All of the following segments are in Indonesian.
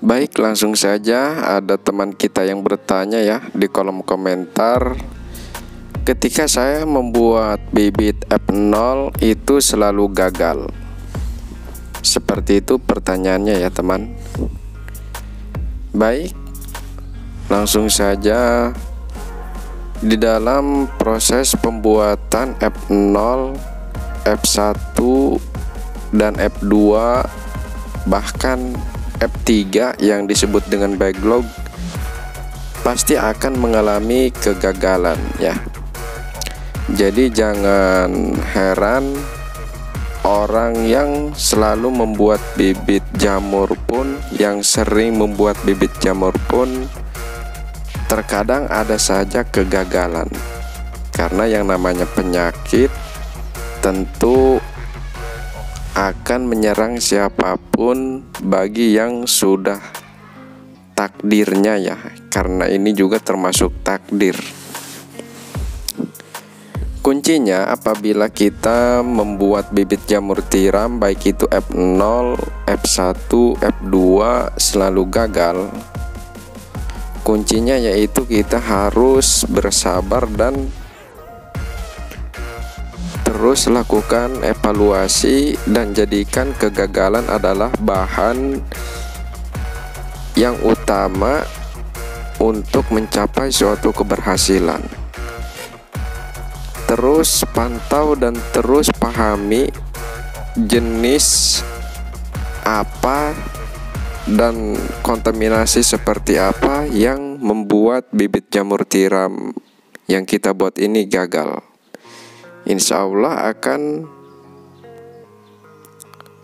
Baik, langsung saja ada teman kita yang bertanya ya di kolom komentar. Ketika saya membuat bibit F0 itu selalu gagal. Seperti itu pertanyaannya ya teman. Baik, langsung saja. Di dalam proses pembuatan F0, F1, dan F2, bahkan F3 yang disebut dengan backlog, pasti akan mengalami kegagalan ya. Jadi jangan heran orang yang selalu membuat bibit jamur pun, yang sering membuat bibit jamur pun, terkadang ada saja kegagalan. Karena yang namanya penyakit tentu akan menyerang siapapun bagi yang sudah takdirnya ya. Karena ini juga termasuk takdir. Kuncinya apabila kita membuat bibit jamur tiram, baik itu F0, F1, F2 selalu gagal. Kuncinya yaitu kita harus bersabar dan terus lakukan evaluasi dan jadikan kegagalan adalah bahan yang utama untuk mencapai suatu keberhasilan. Terus pantau dan terus pahami jenis apa dan kontaminasi seperti apa yang membuat bibit jamur tiram yang kita buat ini gagal. Insya Allah akan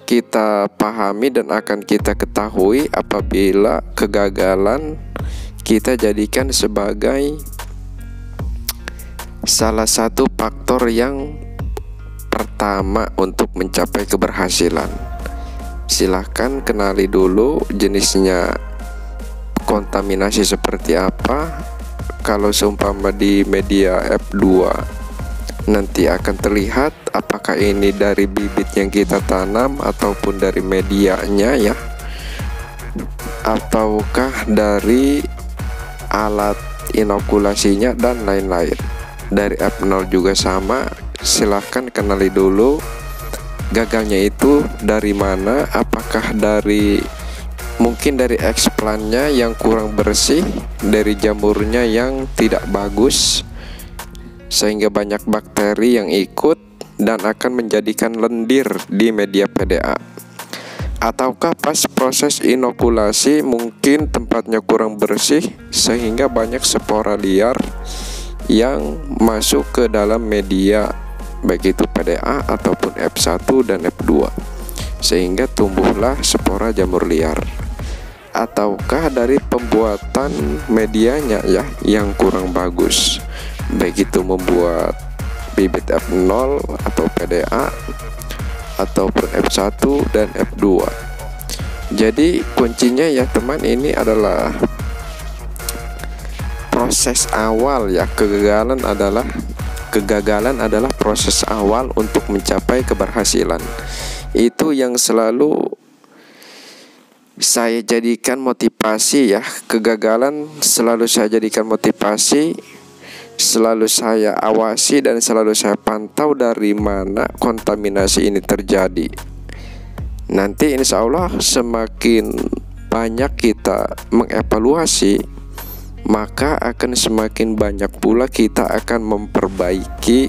kita pahami dan akan kita ketahui apabila kegagalan kita jadikan sebagai salah satu faktor yang pertama untuk mencapai keberhasilan. Silahkan kenali dulu jenisnya kontaminasi seperti apa. Kalau seumpama di media F2 nanti akan terlihat apakah ini dari bibit yang kita tanam ataupun dari medianya ya, ataukah dari alat inokulasinya dan lain-lain. Dari F0 juga sama, silahkan kenali dulu gagalnya itu dari mana. Apakah dari mungkin dari eksplannya yang kurang bersih, dari jamurnya yang tidak bagus sehingga banyak bakteri yang ikut dan akan menjadikan lendir di media PDA, ataukah pas proses inokulasi mungkin tempatnya kurang bersih sehingga banyak spora liar yang masuk ke dalam media baik itu PDA ataupun F1 dan F2 sehingga tumbuhlah spora jamur liar. Ataukah dari pembuatan medianya ya yang kurang bagus, baik itu membuat bibit F0 atau PDA ataupun F1 dan F2. Jadi kuncinya ya teman, ini adalah proses awal ya. Kegagalan adalah proses awal untuk mencapai keberhasilan. Itu yang selalu saya jadikan motivasi ya. Kegagalan selalu saya jadikan motivasi, selalu saya awasi dan selalu saya pantau dari mana kontaminasi ini terjadi. Nanti insya Allah semakin banyak kita mengevaluasi, maka akan semakin banyak pula kita akan memperbaiki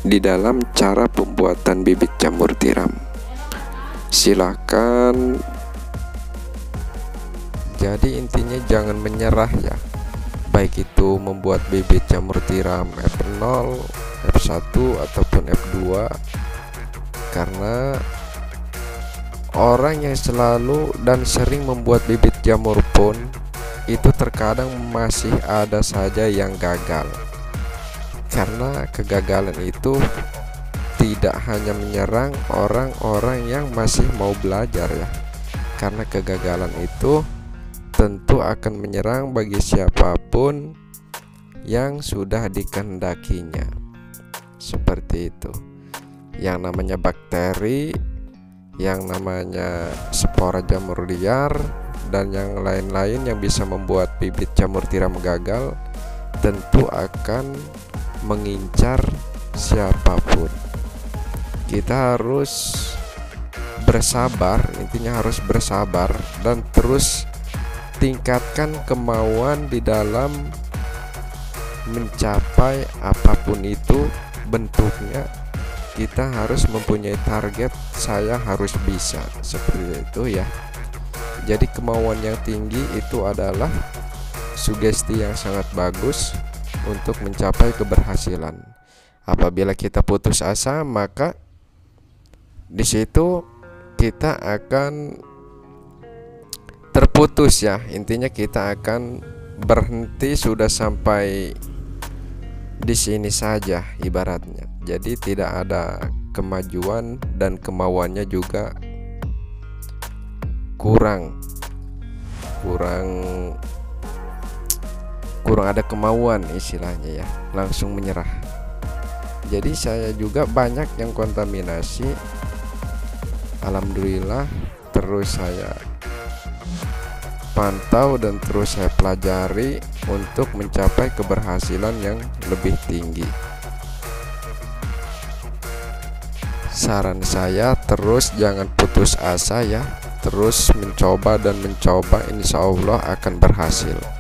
di dalam cara pembuatan bibit jamur tiram. Silakan. Jadi intinya jangan menyerah ya, baik itu membuat bibit jamur tiram F0, F1 ataupun F2, karena orang yang selalu dan sering membuat bibit jamur pun itu terkadang masih ada saja yang gagal. Karena kegagalan itu tidak hanya menyerang orang-orang yang masih mau belajar ya, karena kegagalan itu tentu akan menyerang bagi siapapun yang sudah dikehendakinya. Seperti itu. Yang namanya bakteri, yang namanya spora jamur liar, dan yang lain-lain yang bisa membuat bibit jamur tiram gagal, tentu akan mengincar siapapun. Kita harus bersabar, intinya harus bersabar dan terus tingkatkan kemauan di dalam mencapai apapun itu bentuknya. Kita harus mempunyai target, saya harus bisa, seperti itu ya. Jadi kemauan yang tinggi itu adalah sugesti yang sangat bagus untuk mencapai keberhasilan. Apabila kita putus asa, maka di situ kita akan terputus ya. Intinya kita akan berhenti, sudah sampai di sini saja ibaratnya. Jadi tidak ada kemajuan dan kemauannya juga kurang ada kemauan istilahnya ya, langsung menyerah. Jadi saya juga banyak yang kontaminasi, alhamdulillah. Terus saya pantau dan terus saya pelajari untuk mencapai keberhasilan yang lebih tinggi. Saran saya, terus jangan putus asa ya, terus mencoba dan mencoba, insya Allah akan berhasil.